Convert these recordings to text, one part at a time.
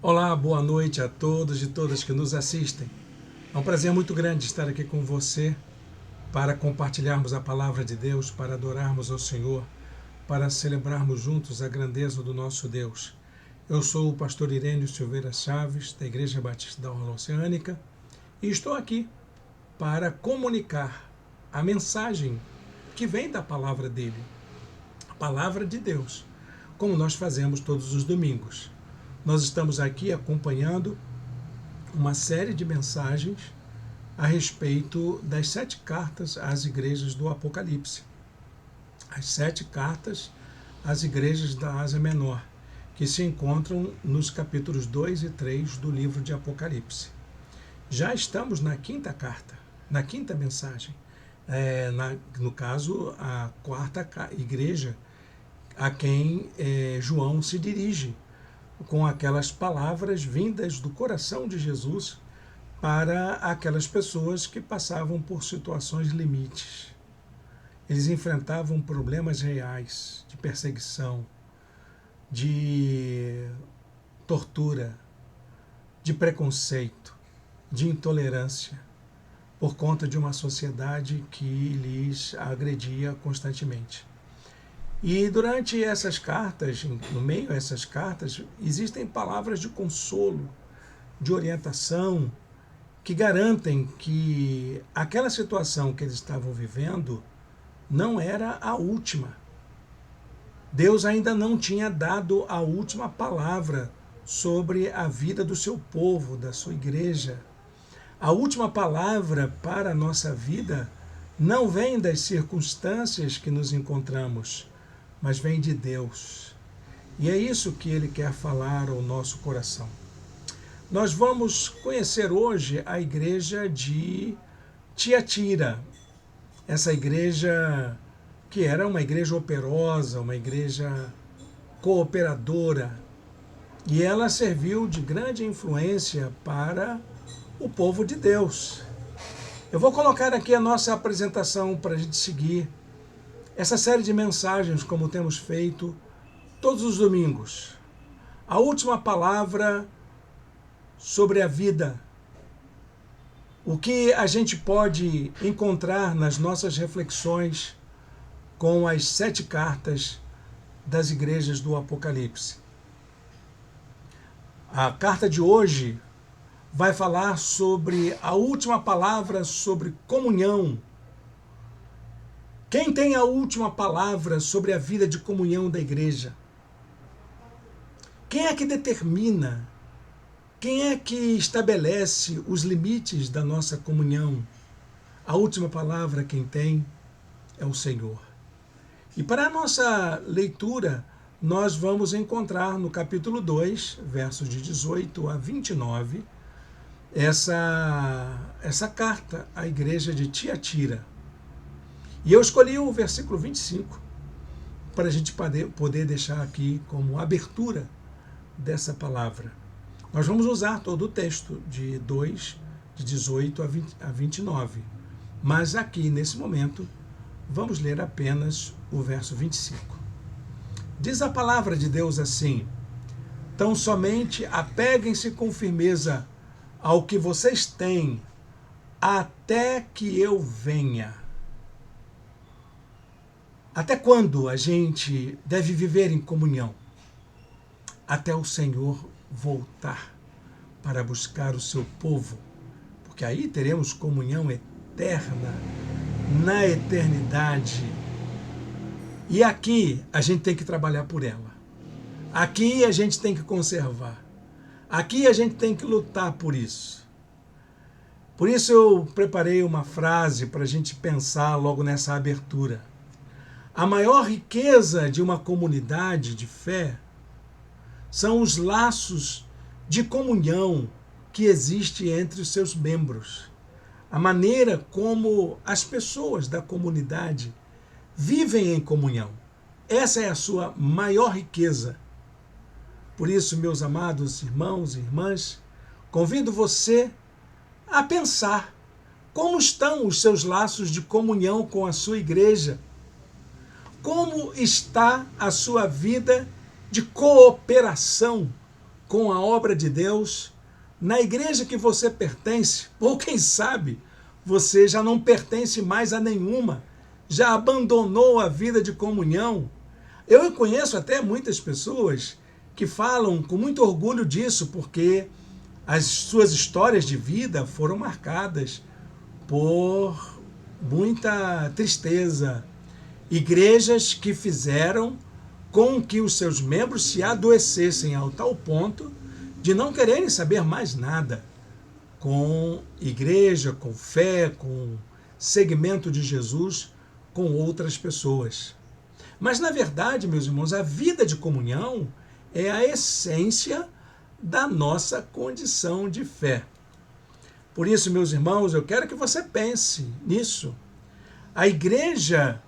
Olá, boa noite a todos e todas que nos assistem. É um prazer muito grande estar aqui com você para compartilharmos a palavra de Deus, para adorarmos ao Senhor, para celebrarmos juntos a grandeza do nosso Deus. Eu sou o pastor Irênio Silveira Chaves, da Igreja Batista da Orla Oceânica, e estou aqui para comunicar a mensagem que vem da palavra dele, a palavra de Deus, como nós fazemos todos os domingos. Nós estamos aqui acompanhando uma série de mensagens a respeito das 7 cartas às igrejas do Apocalipse. As 7 cartas às igrejas da Ásia Menor, que se encontram nos capítulos 2 e 3 do livro de Apocalipse. Já estamos na 5ª carta, na 5ª mensagem. No caso, a 4ª igreja a quem João se dirige, com aquelas palavras vindas do coração de Jesus para aquelas pessoas que passavam por situações limites. Eles enfrentavam problemas reais de perseguição, de tortura, de preconceito, de intolerância, por conta de uma sociedade que lhes agredia constantemente. E durante essas cartas, no meio dessas cartas, existem palavras de consolo, de orientação, que garantem que aquela situação que eles estavam vivendo não era a última. Deus ainda não tinha dado a última palavra sobre a vida do seu povo, da sua igreja. A última palavra para a nossa vida não vem das circunstâncias que nos encontramos, mas vem de Deus. E é isso que Ele quer falar ao nosso coração. Nós vamos conhecer hoje a igreja de Tiatira. Essa igreja que era uma igreja operosa, uma igreja cooperadora. E ela serviu de grande influência para o povo de Deus. Eu vou colocar aqui a nossa apresentação para a gente seguir essa série de mensagens, como temos feito todos os domingos. A última palavra sobre a vida. O que a gente pode encontrar nas nossas reflexões com as 7 cartas das igrejas do Apocalipse. A carta de hoje vai falar sobre a última palavra sobre comunhão. Quem tem a última palavra sobre a vida de comunhão da igreja? Quem é que determina? Quem é que estabelece os limites da nossa comunhão? A última palavra quem tem é o Senhor. E para a nossa leitura, nós vamos encontrar no capítulo 2, versos de 18 a 29, essa carta à igreja de Tiatira. E eu escolhi o versículo 25 para a gente poder deixar aqui como abertura dessa palavra. Nós vamos usar todo o texto de 2, de 18 a 29. Mas aqui, nesse momento, vamos ler apenas o verso 25. Diz a palavra de Deus assim: tão somente apeguem-se com firmeza ao que vocês têm, até que eu venha. Até quando a gente deve viver em comunhão? Até o Senhor voltar para buscar o seu povo, porque aí teremos comunhão eterna, na eternidade. E aqui a gente tem que trabalhar por ela. Aqui a gente tem que conservar. Aqui a gente tem que lutar por isso. Por isso eu preparei uma frase para a gente pensar logo nessa abertura. A maior riqueza de uma comunidade de fé são os laços de comunhão que existe entre os seus membros. A maneira como as pessoas da comunidade vivem em comunhão. Essa é a sua maior riqueza. Por isso, meus amados irmãos e irmãs, convido você a pensar como estão os seus laços de comunhão com a sua igreja. Como está a sua vida de cooperação com a obra de Deus, na igreja que você pertence, ou quem sabe, você já não pertence mais a nenhuma, já abandonou a vida de comunhão. Eu conheço até muitas pessoas que falam com muito orgulho disso, porque as suas histórias de vida foram marcadas por muita tristeza. Igrejas que fizeram com que os seus membros se adoecessem ao tal ponto de não quererem saber mais nada com igreja, com fé, com segmento de Jesus, com outras pessoas. Mas, na verdade, meus irmãos, a vida de comunhão é a essência da nossa condição de fé. Por isso, meus irmãos, eu quero que você pense nisso. A igreja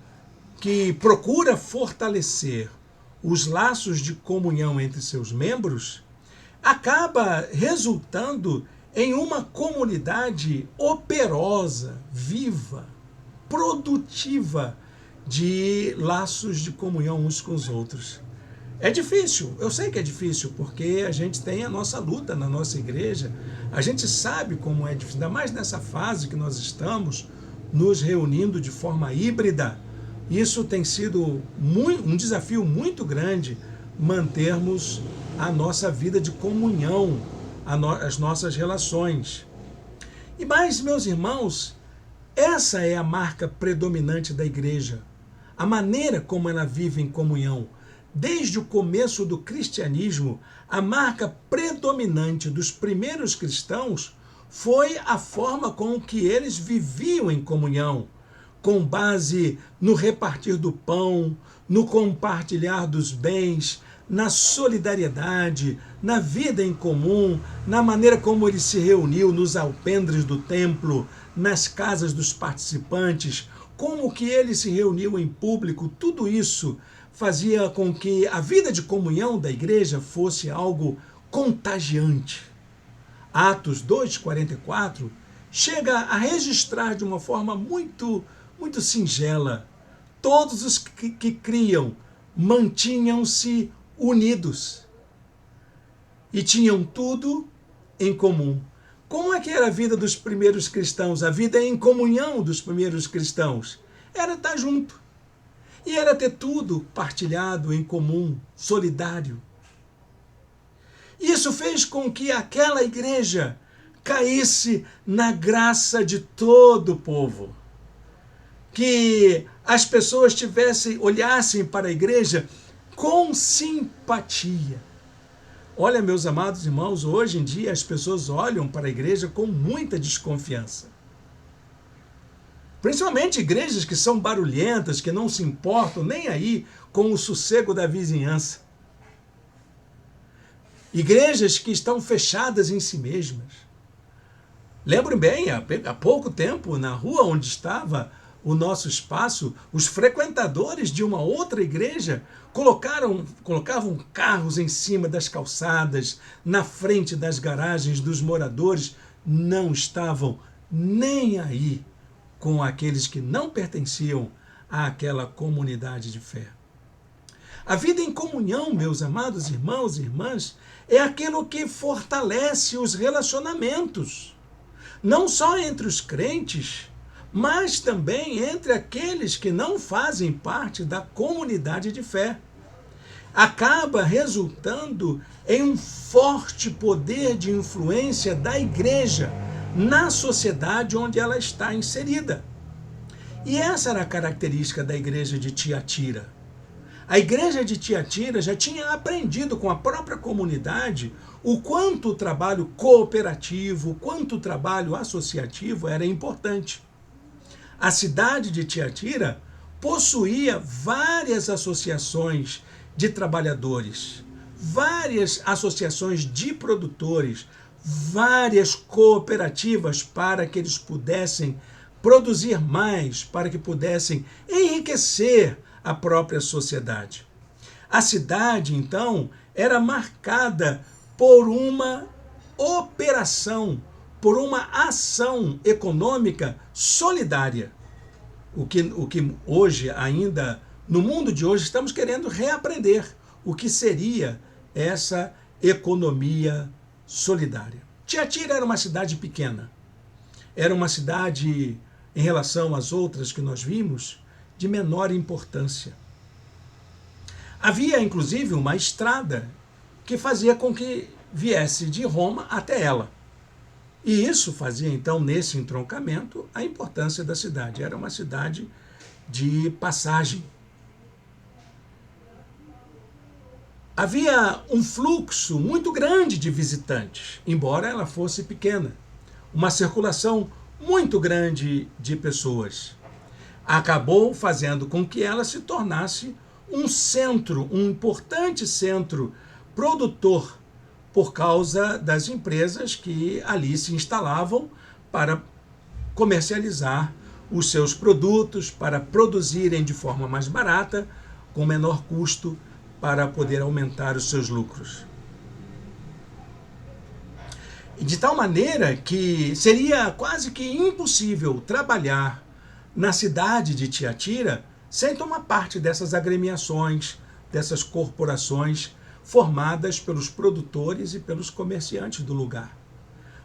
que procura fortalecer os laços de comunhão entre seus membros acaba resultando em uma comunidade operosa, viva, produtiva de laços de comunhão uns com os outros. É difícil, eu sei que é difícil, porque a gente tem a nossa luta na nossa igreja, a gente sabe como é difícil, ainda mais nessa fase que nós estamos nos reunindo de forma híbrida. Isso tem sido um desafio muito grande, mantermos a nossa vida de comunhão, as nossas relações. E mais, meus irmãos, essa é a marca predominante da igreja, a maneira como ela vive em comunhão. Desde o começo do cristianismo, a marca predominante dos primeiros cristãos foi a forma com que eles viviam em comunhão, com base no repartir do pão, no compartilhar dos bens, na solidariedade, na vida em comum, na maneira como ele se reuniu nos alpendres do templo, nas casas dos participantes, como que ele se reuniu em público. Tudo isso fazia com que a vida de comunhão da igreja fosse algo contagiante. Atos 2:44 chega a registrar de uma forma muito singela: todos os que criam mantinham-se unidos e tinham tudo em comum. Como é que era a vida dos primeiros cristãos? A vida em comunhão dos primeiros cristãos era estar junto. E era ter tudo partilhado em comum, solidário. Isso fez com que aquela igreja caísse na graça de todo o povo. Que as pessoas olhassem para a igreja com simpatia. Olha, meus amados irmãos, hoje em dia as pessoas olham para a igreja com muita desconfiança. Principalmente igrejas que são barulhentas, que não se importam nem aí com o sossego da vizinhança. Igrejas que estão fechadas em si mesmas. Lembrem bem, há pouco tempo, na rua onde estava o nosso espaço, os frequentadores de uma outra igreja colocavam carros em cima das calçadas, na frente das garagens dos moradores, não estavam nem aí com aqueles que não pertenciam àquela comunidade de fé. A vida em comunhão, meus amados irmãos e irmãs, é aquilo que fortalece os relacionamentos, não só entre os crentes, mas também entre aqueles que não fazem parte da comunidade de fé. Acaba resultando em um forte poder de influência da igreja na sociedade onde ela está inserida. E essa era a característica da igreja de Tiatira. A igreja de Tiatira já tinha aprendido com a própria comunidade o quanto o trabalho cooperativo, o quanto o trabalho associativo era importante. A cidade de Tiatira possuía várias associações de trabalhadores, várias associações de produtores, várias cooperativas para que eles pudessem produzir mais, para que pudessem enriquecer a própria sociedade. A cidade, então, era marcada por uma operação, por uma ação econômica solidária. O que hoje ainda, no mundo de hoje, estamos querendo reaprender o que seria essa economia solidária. Tiatira era uma cidade pequena. Era uma cidade, em relação às outras que nós vimos, de menor importância. Havia, inclusive, uma estrada que fazia com que viesse de Roma até ela. E isso fazia, então, nesse entroncamento, a importância da cidade. Era uma cidade de passagem. Havia um fluxo muito grande de visitantes, embora ela fosse pequena. Uma circulação muito grande de pessoas. Acabou fazendo com que ela se tornasse um centro, um importante centro produtor, por causa das empresas que ali se instalavam para comercializar os seus produtos, para produzirem de forma mais barata, com menor custo, para poder aumentar os seus lucros. De tal maneira que seria quase que impossível trabalhar na cidade de Tiatira sem tomar parte dessas agremiações, dessas corporações formadas pelos produtores e pelos comerciantes do lugar.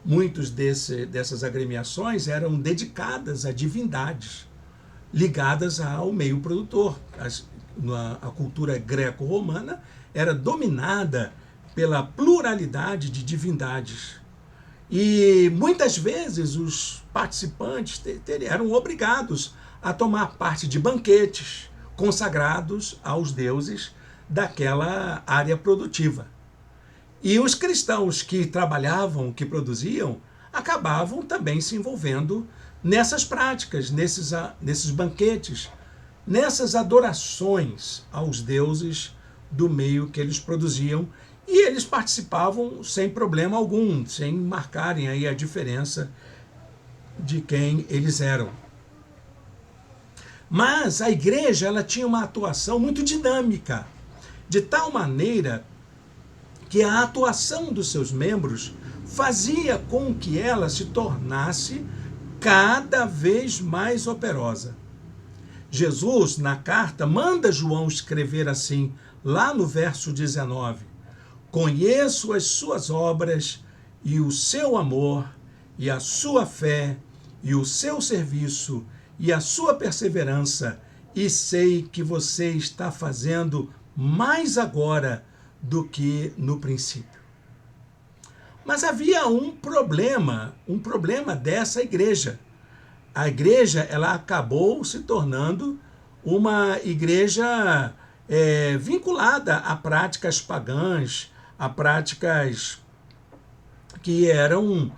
Muitos dessas agremiações eram dedicadas a divindades, ligadas ao meio produtor. A cultura greco-romana era dominada pela pluralidade de divindades. E muitas vezes os participantes eram obrigados a tomar parte de banquetes consagrados aos deuses daquela área produtiva. E os cristãos que trabalhavam, que produziam, acabavam também se envolvendo nessas práticas, nesses banquetes, nessas adorações aos deuses do meio que eles produziam, e eles participavam sem problema algum, sem marcarem aí a diferença de quem eles eram. Mas a igreja, ela tinha uma atuação muito dinâmica, de tal maneira que a atuação dos seus membros fazia com que ela se tornasse cada vez mais operosa. Jesus, na carta, manda João escrever assim, lá no verso 19: conheço as suas obras e o seu amor e a sua fé e o seu serviço e a sua perseverança, e sei que você está fazendo mais agora do que no princípio. Mas havia um problema dessa igreja. A igreja, ela acabou se tornando uma igreja vinculada a práticas pagãs, a práticas que eram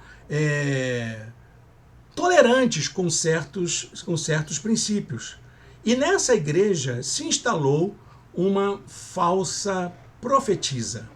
tolerantes com certos princípios. E nessa igreja se instalou uma falsa profetisa.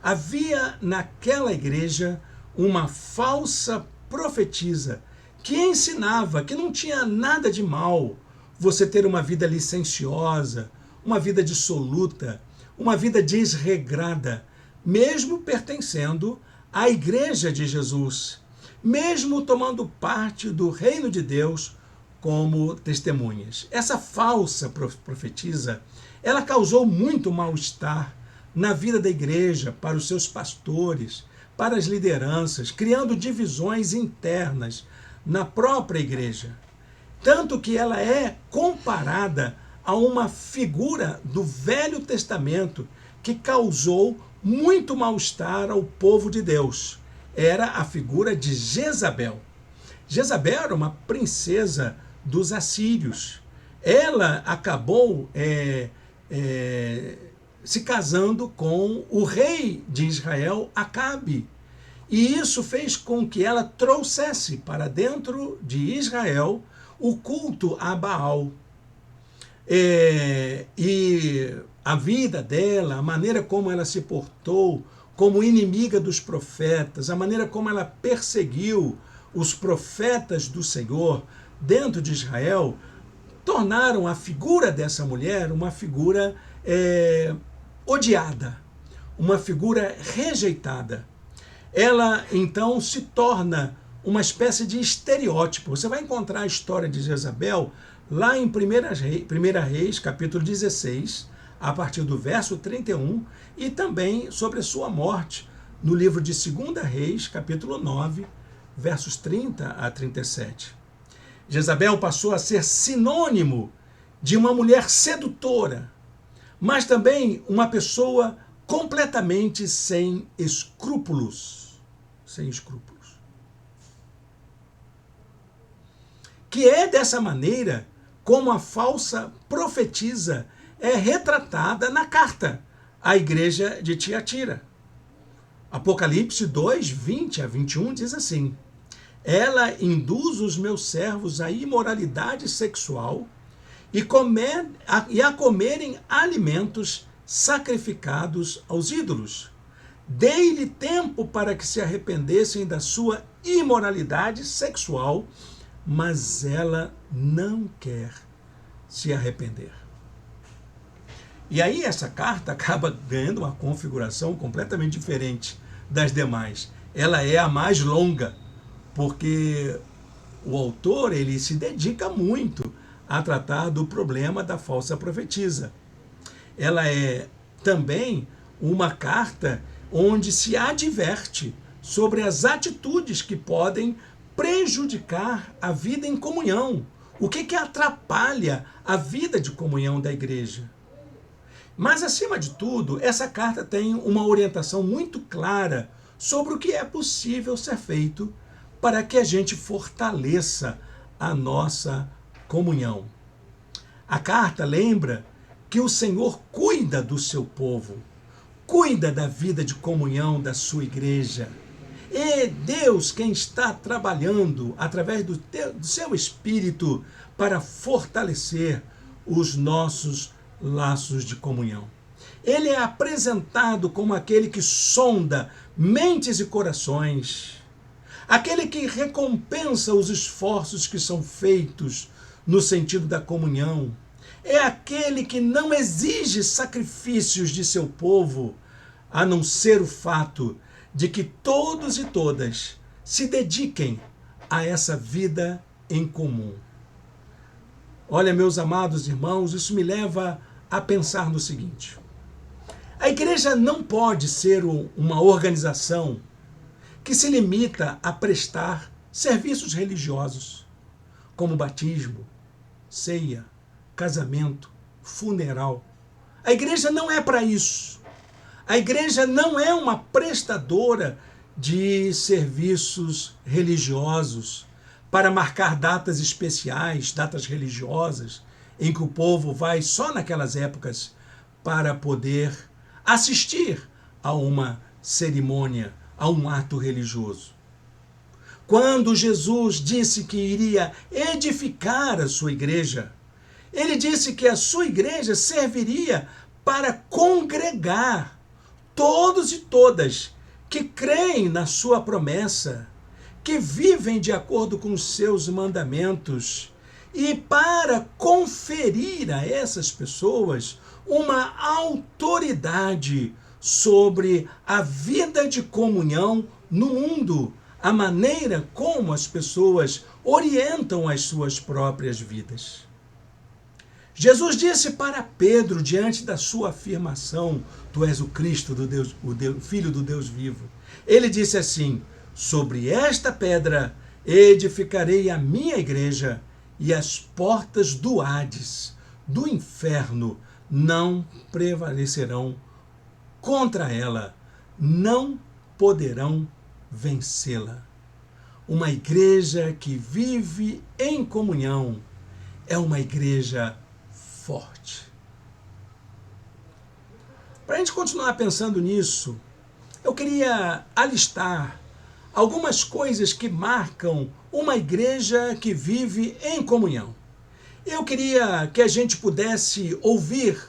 Havia naquela igreja uma falsa profetisa que ensinava que não tinha nada de mal você ter uma vida licenciosa, uma vida dissoluta, uma vida desregrada, mesmo pertencendo à igreja de Jesus, mesmo tomando parte do reino de Deus como testemunhas. Essa falsa profetisa, ela causou muito mal-estar na vida da igreja, para os seus pastores, para as lideranças, criando divisões internas na própria igreja. Tanto que ela é comparada a uma figura do Velho Testamento que causou muito mal-estar ao povo de Deus. Era a figura de Jezabel. Jezabel era uma princesa dos assírios. Ela acabou se casando com o rei de Israel, Acabe. E isso fez com que ela trouxesse para dentro de Israel o culto a Baal. E a vida dela, a maneira como ela se portou como inimiga dos profetas, a maneira como ela perseguiu os profetas do Senhor dentro de Israel, tornaram a figura dessa mulher uma figura odiada, uma figura rejeitada. Ela, então, se torna uma espécie de estereótipo. Você vai encontrar a história de Jezabel lá em 1 Reis, capítulo 16, a partir do verso 31, e também sobre a sua morte, no livro de 2 Reis, capítulo 9, versos 30 a 37. Jezabel passou a ser sinônimo de uma mulher sedutora, mas também uma pessoa completamente sem escrúpulos. Sem escrúpulos. Que é dessa maneira como a falsa profetisa é retratada na carta à igreja de Tiatira. Apocalipse 2, 20 a 21 diz assim: ela induz os meus servos à imoralidade sexual e a comerem alimentos sacrificados aos ídolos. Dei-lhe tempo para que se arrependessem da sua imoralidade sexual, mas ela não quer se arrepender. E aí essa carta acaba ganhando uma configuração completamente diferente das demais. Ela é a mais longa, porque o autor ele se dedica muito a tratar do problema da falsa profetisa. Ela é também uma carta onde se adverte sobre as atitudes que podem prejudicar a vida em comunhão. O que atrapalha a vida de comunhão da igreja? Mas, acima de tudo, essa carta tem uma orientação muito clara sobre o que é possível ser feito para que a gente fortaleça a nossa comunhão. A carta lembra que o Senhor cuida do seu povo, cuida da vida de comunhão da sua igreja. É Deus quem está trabalhando através do seu Espírito para fortalecer os nossos laços de comunhão. Ele é apresentado como aquele que sonda mentes e corações, aquele que recompensa os esforços que são feitos no sentido da comunhão. É aquele que não exige sacrifícios de seu povo, a não ser o fato de que todos e todas se dediquem a essa vida em comum. Olha, meus amados irmãos, isso me leva a pensar no seguinte: a igreja não pode ser uma organização que se limita a prestar serviços religiosos, como batismo, ceia, casamento, funeral. A igreja não é para isso. A igreja não é uma prestadora de serviços religiosos para marcar datas especiais, datas religiosas, em que o povo vai só naquelas épocas para poder assistir a uma cerimônia, a um ato religioso. Quando Jesus disse que iria edificar a sua igreja, ele disse que a sua igreja serviria para congregar todos e todas que creem na sua promessa, que vivem de acordo com os seus mandamentos, e para conferir a essas pessoas uma autoridade sobre a vida de comunhão no mundo, a maneira como as pessoas orientam as suas próprias vidas. Jesus disse para Pedro, diante da sua afirmação: tu és o Cristo, Filho do Deus vivo. Ele disse assim: sobre esta pedra edificarei a minha igreja, e as portas do Hades, do inferno, não prevalecerão contra ela, não poderão vencê-la. Uma igreja que vive em comunhão é uma igreja forte. Para a gente continuar pensando nisso, eu queria alistar algumas coisas que marcam uma igreja que vive em comunhão. Eu queria que a gente pudesse ouvir,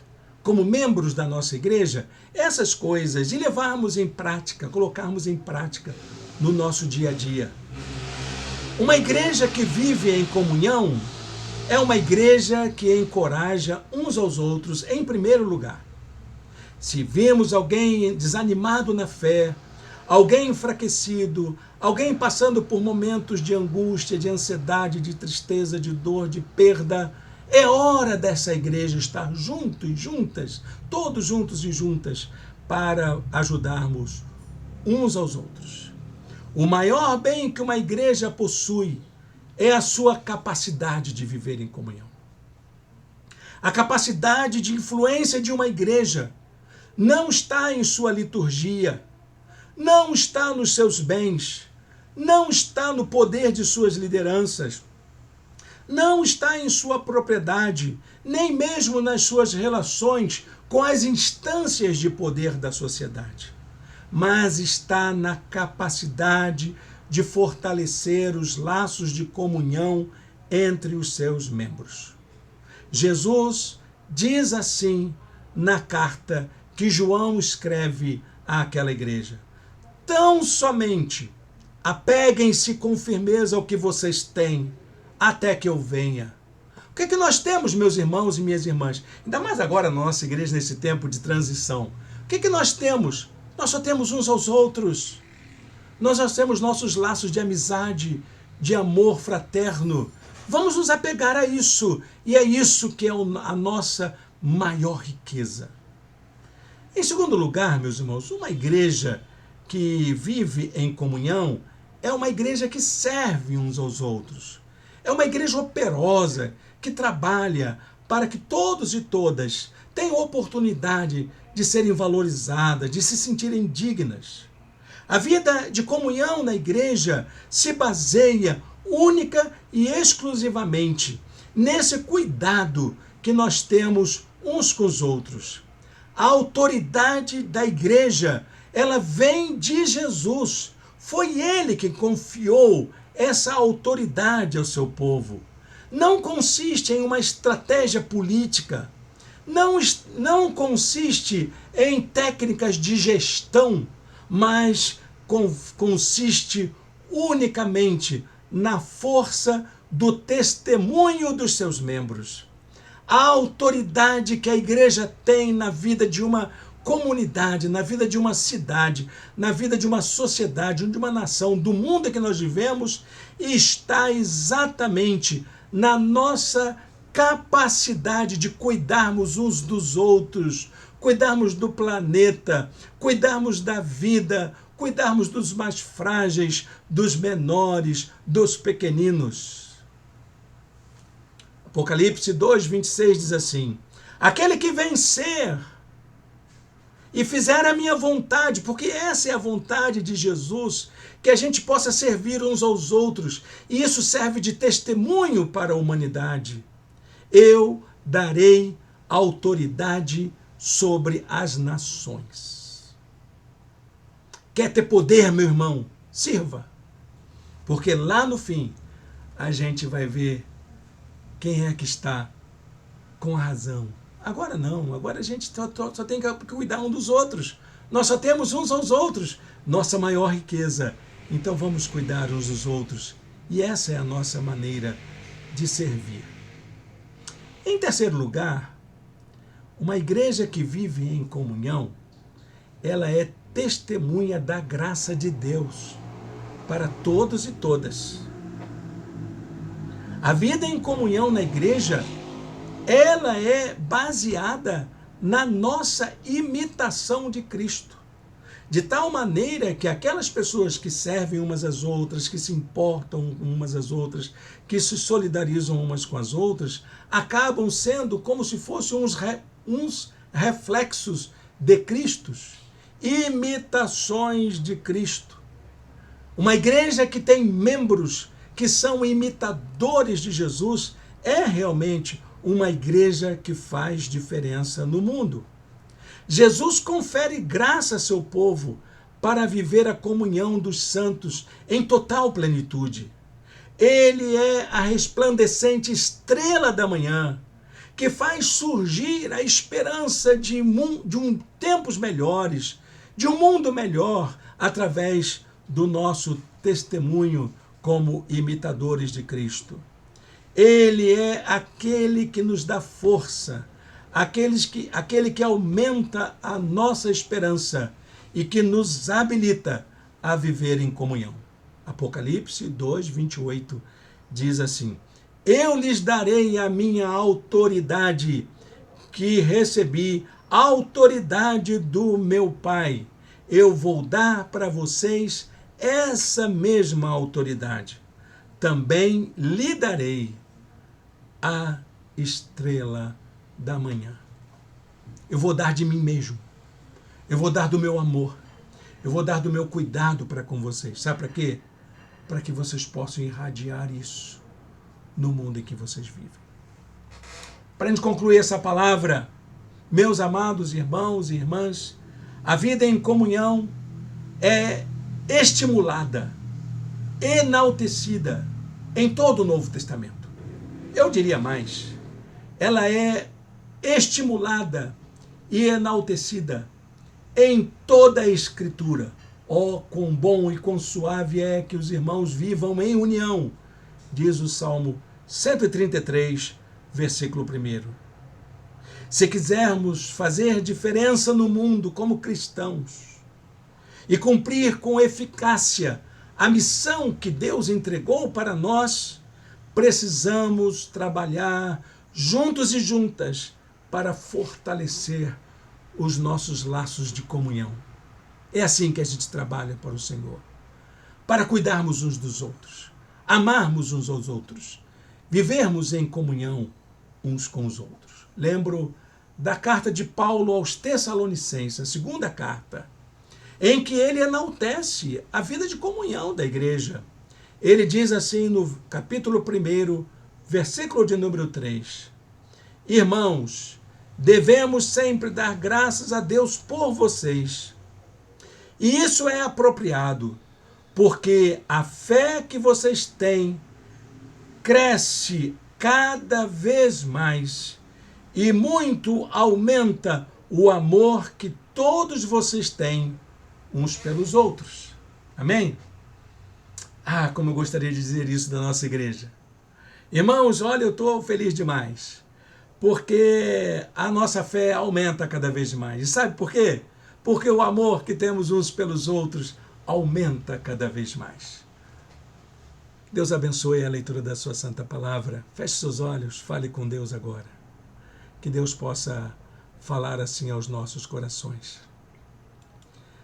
como membros da nossa igreja, essas coisas e levarmos em prática, colocarmos em prática no nosso dia a dia. Uma igreja que vive em comunhão é uma igreja que encoraja uns aos outros em primeiro lugar. Se vemos alguém desanimado na fé, alguém enfraquecido, alguém passando por momentos de angústia, de ansiedade, de tristeza, de dor, de perda, é hora dessa igreja estar juntos e juntas, todos juntos e juntas, para ajudarmos uns aos outros. O maior bem que uma igreja possui é a sua capacidade de viver em comunhão. A capacidade de influência de uma igreja não está em sua liturgia, não está nos seus bens, não está no poder de suas lideranças, não está em sua propriedade, nem mesmo nas suas relações com as instâncias de poder da sociedade, mas está na capacidade de fortalecer os laços de comunhão entre os seus membros. Jesus diz assim na carta que João escreve àquela igreja: tão somente apeguem-se com firmeza ao que vocês têm, até que eu venha. O que é que nós temos, meus irmãos e minhas irmãs? Ainda mais agora na nossa igreja, nesse tempo de transição. O que é que nós temos? Nós só temos uns aos outros. Nós já temos nossos laços de amizade, de amor fraterno. Vamos nos apegar a isso. E é isso que é a nossa maior riqueza. Em segundo lugar, meus irmãos, uma igreja que vive em comunhão é uma igreja que serve uns aos outros. É uma igreja operosa, que trabalha para que todos e todas tenham oportunidade de serem valorizadas, de se sentirem dignas. A vida de comunhão na igreja se baseia única e exclusivamente nesse cuidado que nós temos uns com os outros. A autoridade da igreja, ela vem de Jesus. Foi ele que confiou essa autoridade ao seu povo. Não consiste em uma estratégia política, não consiste em técnicas de gestão, mas consiste unicamente na força do testemunho dos seus membros. A autoridade que a igreja tem na vida de uma comunidade, na vida de uma cidade, na vida de uma sociedade, de uma nação, do mundo em que nós vivemos, está exatamente na nossa capacidade de cuidarmos uns dos outros, cuidarmos do planeta, cuidarmos da vida, cuidarmos dos mais frágeis, dos menores, dos pequeninos. Apocalipse 2:26 diz assim: aquele que vencer e fizer a minha vontade, porque essa é a vontade de Jesus, que a gente possa servir uns aos outros, e isso serve de testemunho para a humanidade. Eu darei autoridade sobre as nações. Quer ter poder, meu irmão? Sirva. Porque lá no fim, a gente vai ver quem é que está com a razão. Agora não, agora a gente só tem que cuidar um dos outros. Nós só temos uns aos outros, nossa maior riqueza. Então vamos cuidar uns dos outros. E essa é a nossa maneira de servir. Em terceiro lugar, uma igreja que vive em comunhão, ela é testemunha da graça de Deus para todos e todas. A vida em comunhão na igreja, ela é baseada na nossa imitação de Cristo. De tal maneira que aquelas pessoas que servem umas às outras, que se importam umas às outras, que se solidarizam umas com as outras, acabam sendo como se fossem uns reflexos de Cristo, imitações de Cristo. Uma igreja que tem membros que são imitadores de Jesus é realmente uma igreja que faz diferença no mundo. Jesus confere graça a seu povo para viver a comunhão dos santos em total plenitude. Ele é a resplandecente estrela da manhã, que faz surgir a esperança de tempos melhores, de um mundo melhor, através do nosso testemunho como imitadores de Cristo. Ele é aquele que nos dá força, aquele que aumenta a nossa esperança e que nos habilita a viver em comunhão. Apocalipse 2:28 diz assim: eu lhes darei a minha autoridade, que recebi, a autoridade do meu Pai. eu vou dar para vocês essa mesma autoridade. Também lhe darei a estrela da manhã. Eu vou dar de mim mesmo. Eu vou dar do meu amor. Eu vou dar do meu cuidado para com vocês. Sabe para quê? Para que vocês possam irradiar isso no mundo em que vocês vivem. Para a gente concluir essa palavra, meus amados irmãos e irmãs, a vida em comunhão é estimulada, enaltecida em todo o Novo Testamento. Eu diria mais, ela é estimulada e enaltecida em toda a Escritura. Oh, quão bom e quão suave é que os irmãos vivam em união, diz o Salmo 133, versículo 1. Se quisermos fazer diferença no mundo como cristãos e cumprir com eficácia a missão que Deus entregou para nós, precisamos trabalhar juntos e juntas para fortalecer os nossos laços de comunhão. É assim que a gente trabalha para o Senhor. Para cuidarmos uns dos outros, amarmos uns aos outros, vivermos em comunhão uns com os outros. Lembro da carta de Paulo aos Tessalonicenses, a segunda carta, em que ele enaltece a vida de comunhão da igreja. Ele diz assim no capítulo 1, versículo de número 3: Irmãos, devemos sempre dar graças a Deus por vocês. E isso é apropriado, porque a fé que vocês têm cresce cada vez mais e muito aumenta o amor que todos vocês têm uns pelos outros. Amém? Ah, como eu gostaria de dizer isso da nossa igreja. Irmãos, olha, eu estou feliz demais, porque a nossa fé aumenta cada vez mais. E sabe por quê? Porque o amor que temos uns pelos outros aumenta cada vez mais. Deus abençoe a leitura da sua santa palavra. Feche seus olhos, fale com Deus agora. Que Deus possa falar assim aos nossos corações.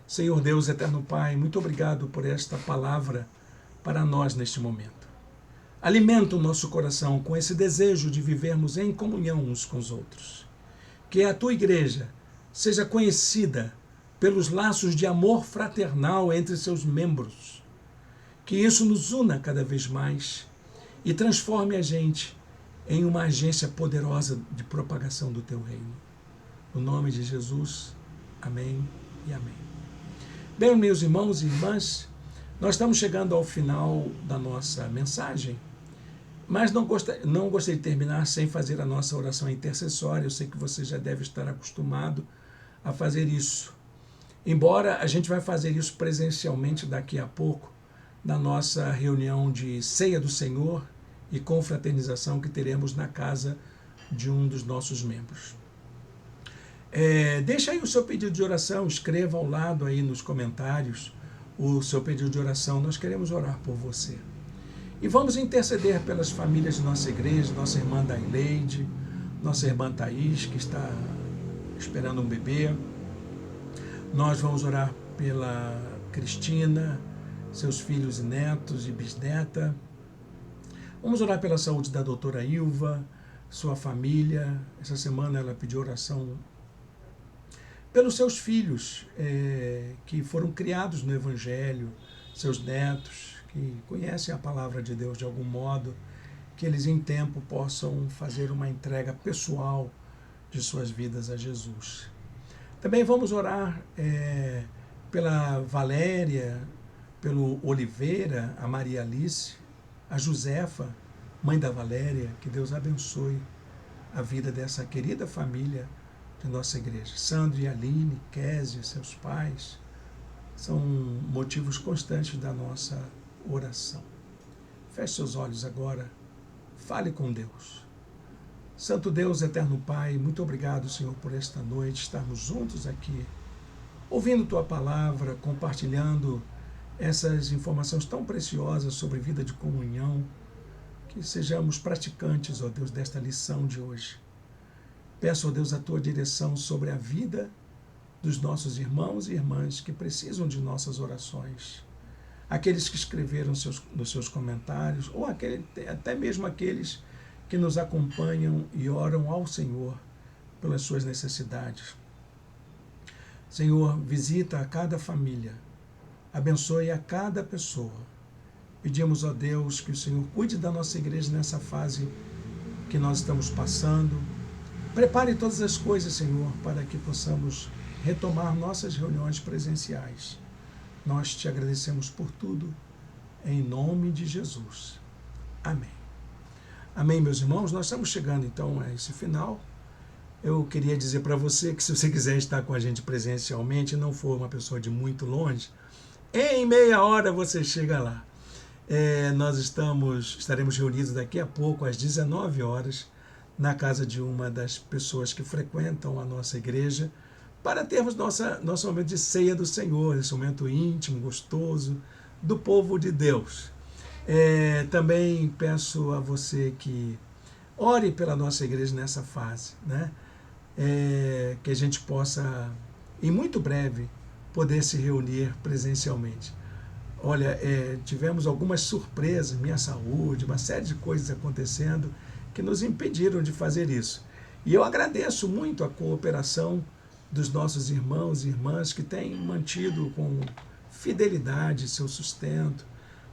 Senhor Deus, eterno Pai, muito obrigado por esta palavra para nós neste momento. Alimenta o nosso coração com esse desejo de vivermos em comunhão uns com os outros. Que a tua igreja seja conhecida pelos laços de amor fraternal entre seus membros. Que isso nos una cada vez mais e transforme a gente em uma agência poderosa de propagação do teu reino. No nome de Jesus, amém e amém. Bem, meus irmãos e irmãs, nós estamos chegando ao final da nossa mensagem, mas não gostaria de terminar sem fazer a nossa oração intercessória. Eu sei que você já deve estar acostumado a fazer isso. Embora a gente vai fazer isso presencialmente daqui a pouco, na nossa reunião de ceia do Senhor e confraternização que teremos na casa de um dos nossos membros. Deixa aí o seu pedido de oração, escreva ao lado aí nos comentários o seu pedido de oração. Nós queremos orar por você. E vamos interceder pelas famílias de nossa igreja, nossa irmã Daileide, nossa irmã Thaís, que está esperando um bebê. Nós vamos orar pela Cristina, seus filhos e netos e bisneta. Vamos orar pela saúde da doutora Ilva, sua família. Essa semana ela pediu oração pelos seus filhos, que foram criados no Evangelho, seus netos, que conhecem a palavra de Deus de algum modo, que eles em tempo possam fazer uma entrega pessoal de suas vidas a Jesus. Também vamos orar pela Valéria, pelo Oliveira, a Maria Alice, a Josefa, mãe da Valéria. Que Deus abençoe a vida dessa querida família de nossa igreja. Sandro e Aline, Kézia, seus pais, são motivos constantes da nossa oração. Feche seus olhos agora, fale com Deus. Santo Deus, eterno Pai, muito obrigado, Senhor, por esta noite, estarmos juntos aqui, ouvindo Tua palavra, compartilhando essas informações tão preciosas sobre vida de comunhão, que sejamos praticantes, ó Deus, desta lição de hoje. Peço, ó Deus, a Tua direção sobre a vida dos nossos irmãos e irmãs que precisam de nossas orações, aqueles que escreveram nos seus comentários, ou até mesmo aqueles que nos acompanham e oram ao Senhor pelas suas necessidades. Senhor, visita a cada família, abençoe a cada pessoa. Pedimos a Deus que o Senhor cuide da nossa igreja nessa fase que nós estamos passando. Prepare todas as coisas, Senhor, para que possamos retomar nossas reuniões presenciais. Nós te agradecemos por tudo, em nome de Jesus. Amém. Amém, meus irmãos. Nós estamos chegando, então, a esse final. Eu queria dizer para você que se você quiser estar com a gente presencialmente e não for uma pessoa de muito longe, em meia hora você chega lá. Nós estaremos reunidos daqui a pouco, às 19 horas, na casa de uma das pessoas que frequentam a nossa igreja, para termos nosso momento de ceia do Senhor, esse momento íntimo, gostoso, do povo de Deus. Também peço a você que ore pela nossa igreja nessa fase, né? Que a gente possa, em muito breve, poder se reunir presencialmente. Olha, tivemos algumas surpresas, minha saúde, uma série de coisas acontecendo que nos impediram de fazer isso. E eu agradeço muito a cooperação dos nossos irmãos e irmãs que têm mantido com fidelidade seu sustento.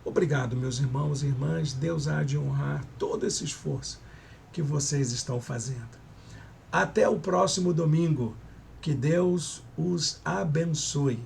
Obrigado, meus irmãos e irmãs. Deus há de honrar todo esse esforço que vocês estão fazendo. Até o próximo domingo. Que Deus os abençoe.